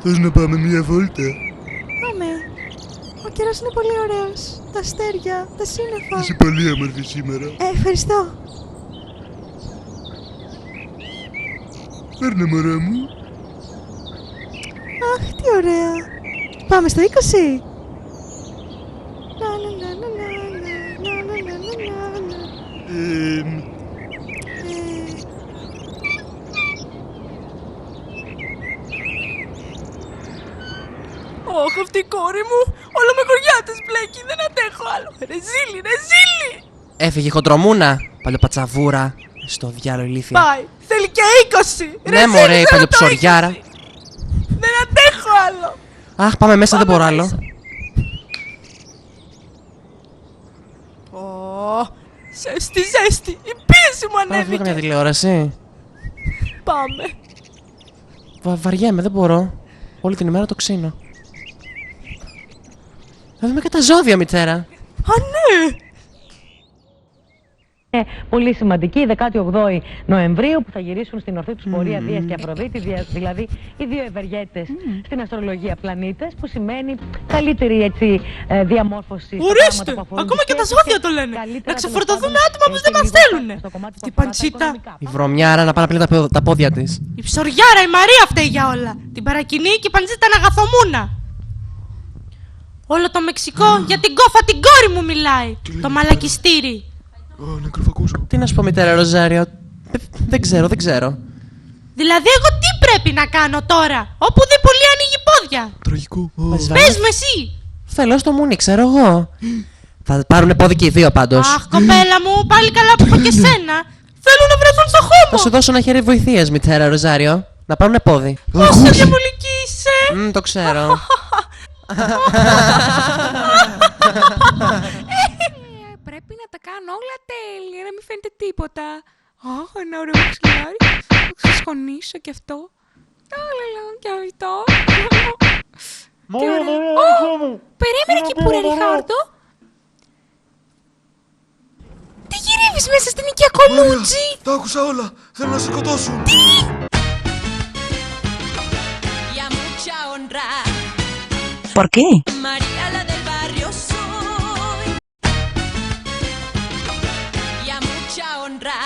Θες να πάμε μια βόλτα? Πάμε. Ο καιρός είναι πολύ ωραίος. Τα αστέρια, τα σύννεφα. Είσαι πολύ όμορφη σήμερα. Ευχαριστώ. Παίρνε μωρά μου. Αχ, τι ωραία. Πάμε στο 20. Ωχ, αυτή η κόρη μου, όλο με κοριάτες μπλέκει, δεν αντέχω άλλο. Ρε ζήλι. Έφυγε χοντρομούνα, παλιοπατσαβούρα, στο διάλογο ηλίθεια. Πάει, θέλει και 20. Ναι μωρέ, η παλιοψωριάρα. Δεν αντέχω άλλο. Αχ, πάμε μέσα, δεν μπορώ άλλο. Ζέστη, η πίεση μου Πάμε ανέβηκε. μια τηλεόραση. Πάμε. Βαριέμαι, δεν μπορώ. Όλη την ημέρα το ξύνω. Να δούμε και τα ζώδια, μητέρα. Α, ναι. Πολύ σημαντική, η 18η Νοεμβρίου, που θα γυρίσουν στην ορθή τους πορεία Δίας και Αφροδίτη, δηλαδή οι δύο ευεργέτες στην αστρολογία πλανήτες, που σημαίνει καλύτερη έτσι, διαμόρφωση. Ορίστε! Ακόμα και τα ζώδια το λένε. Να ξεφορτωθούν άτομα που δεν μας θέλουνε. Αυτή η παντσίτα. Η βρωμιάρα να πάει να πλύνει τα πόδια της. Η ψωριάρα, η Μαρία φταίει για όλα. Την παρακινεί και η παντσίτα να αγαθομούνα. Όλο το Μεξικό για την κόφα την κόρη μου μιλάει. Το μαλακιστήρι. Νεκροφακούζω. Τι να σου πω, μητέρα Ροζάριο. Δεν ξέρω. Δηλαδή, εγώ τι πρέπει να κάνω τώρα, όπου δεν πολύ ανοίγει πόδια. Τραγικό. Πες με εσύ. Θέλω στο μουνί, ξέρω εγώ. Θα πάρουν πόδι και οι δύο πάντως. Αχ, κοπέλα μου, πάλι καλά που έχω και σένα. Θέλω να βρεθούν στο Θα χώμα. σου δώσω ένα χέρι βοηθείας, μητέρα Ροζάριο. Να πάρουν πόδι. Πόσο διαβολική είσαι. Το ξέρω. Πρέπει να τα κάνω όλα τέλεια, να μην φαίνεται τίποτα. Αχ, ένα ωραίο μαξιλάρι. Θα ξεσχονίσω κι αυτό. Αλαλα, κι αυτό. Περίμενε εκεί που ρε Ριχάρντο. Τι γυρεύεις μέσα στην οικία Κολούτζη? Τα άκουσα όλα. Θέλω να σε σκοτώσουν. ¿Por qué? María la del barrio soy y a mucha honra.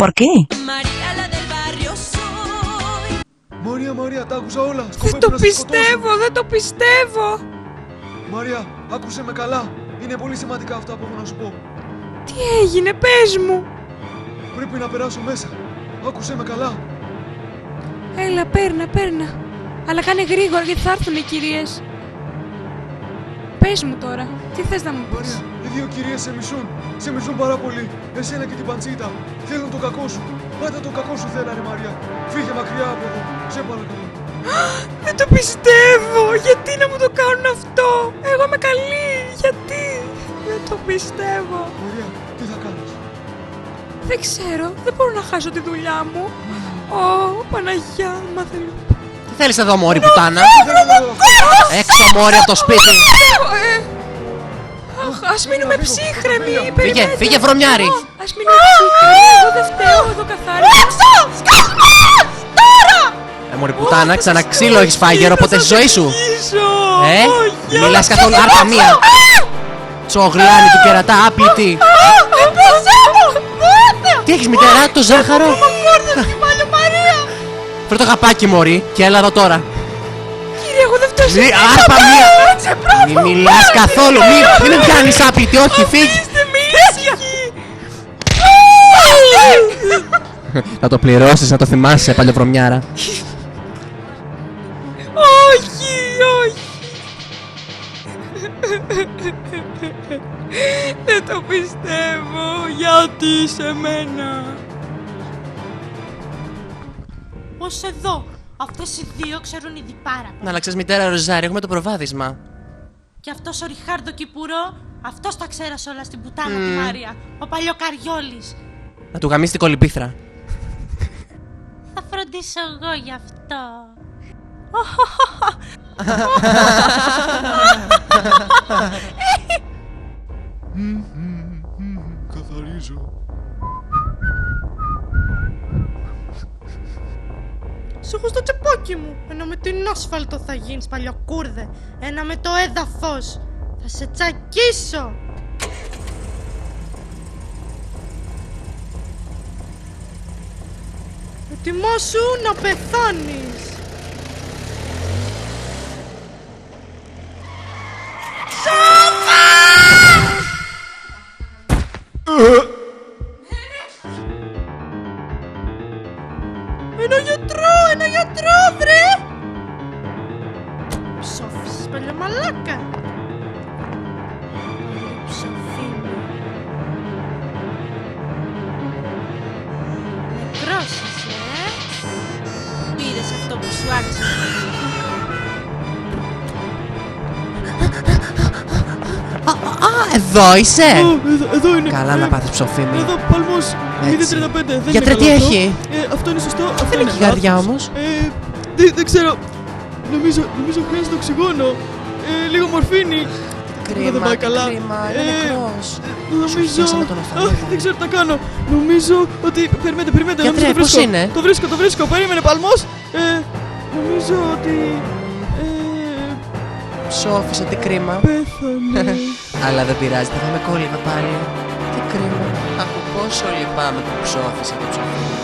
¿Por qué? María la del barrio soy. Μαρία, τα άκουσα όλα. Δεν Σκοπεύουν το να σε σκοτώσουν. πιστεύω, δεν το πιστεύω. Μαρία, άκουσε με καλά. Είναι πολύ σημαντικά αυτά που έχω να σου πω. Τι έγινε, πες μου. Πρέπει να περάσω μέσα. Άκουσε με καλά. Έλα, παίρνα. Αλλά κάνε γρήγορα γιατί θα έρθουν οι κυρίες. Πες μου τώρα, τι θες να μου πεις? Μαρία, οι δύο κυρίες σε μισούν. Σε μισούν πάρα πολύ. Εσένα και την παντσίτα. Θέλουν το κακό σου. Πάντα το κακό σου θέλανε, Μαρία. Φύγε μακριά από εδώ. Σε παρακαλώ. Δεν το πιστεύω! Γιατί να μου το κάνουν αυτό! Εγώ είμαι καλή! Γιατί! Δεν το πιστεύω! Μαρία, τι θα κάνεις? Δεν ξέρω, δεν μπορώ να χάσω τη δουλειά μου. Ω, Παναγιά, μα δεν... Τι θέλεις εδώ, μόρι πουτάνα? Θέλω να δω αυτό. Έξω, μόρι, από το σπίτι. Αχ, ας μείνουμε ψύχρεμοι! Φύγε, βρωμιάρη. Ας μείνουμε ψύχρεμοι! Εγώ δεν φταίω, εδώ καθάρισα! Έξω! Σκάσμα! Τώρα! Μόρι πουτάνα, ξαναξύλο έχεις φάει γέρο ποτέ στη ζωή σου. Όχι! Μιλάς καθόλου άρπα μία. Τσογλάνη του κερατά, άπλητη. Τι έχεις, μητέρα, το ζάχαρο? Φέρ' το χαπάκι, μωρή, και έλα εδώ τώρα. Κύριε, εγώ δεν φταίω! Άρπα μία. Μη μιλάς καθόλου, μην με πιάνεις άπλητη, όχι, φύγει. Θα το πληρώσεις, να το θυμάσαι, παλιοβρωμιάρα. Όχι! Δεν το πιστεύω! Γιατί σε μένα! Ως εδώ. Αυτές οι δύο ξέρουν ήδη πάρα πολύ. Να αλλάξεις, μητέρα Ροζάρη, έχουμε το προβάδισμα. Και αυτός ο Ριχάρντο Κυπουρό, αυτός τα ξέρασε όλα στην πουτάνα τη Μάρια. Ο παλιοκαριόλης. Να του γαμίσει την κολυμπήθρα. Θα φροντίσω εγώ γι' αυτό. Καθαρίζω. Σου έχω στο τσεπόκι μου. Ένα με την άσφαλτο θα γίνεις, παλιοκούρδε. Ένα με το έδαφος. Θα σε τσακίσω. Ετοιμάσου να πεθάνεις. Ένα γιατρό, βρε! Ψόφισες, παλιαμαλάκα. Πολύ ψοφή μου. Νεκρός είσαι, Πήρες αυτό που σου άρεσε πολύ. Εδώ είσαι! Εδώ είναι. Καλά να πάθεις ψοφή μου. Εδώ, παλμός. 0,35. Δεν Γιατρέ, είναι τι καλό έχει? αυτό. Αυτό είναι σωστό. Αυτό Δεν έχει καρδιά λάθος. όμως. Δεν ξέρω. Νομίζω χρειάζεται οξυγόνο. Λίγο μορφίνη. Δεν πάει καλά. Κρίμα, είναι νεκρός. Νομίζω. πιάσαμε τον οφθαλμό. Δεν ξέρω τι να κάνω. Νομίζω ότι. Περιμένετε. Γιατρέ, νομίζω πώς είναι? Το βρίσκω. Περίμενε, παλμός. Νομίζω ότι. Ψόφισε, τι κρίμα. Πέθανε. Αλλά δεν πειράζει, θα φάμε κόλλημα πάλι. Τι κρίμα. Αχ, πόσο λυπάμαι που ψόφισε το ψοφή.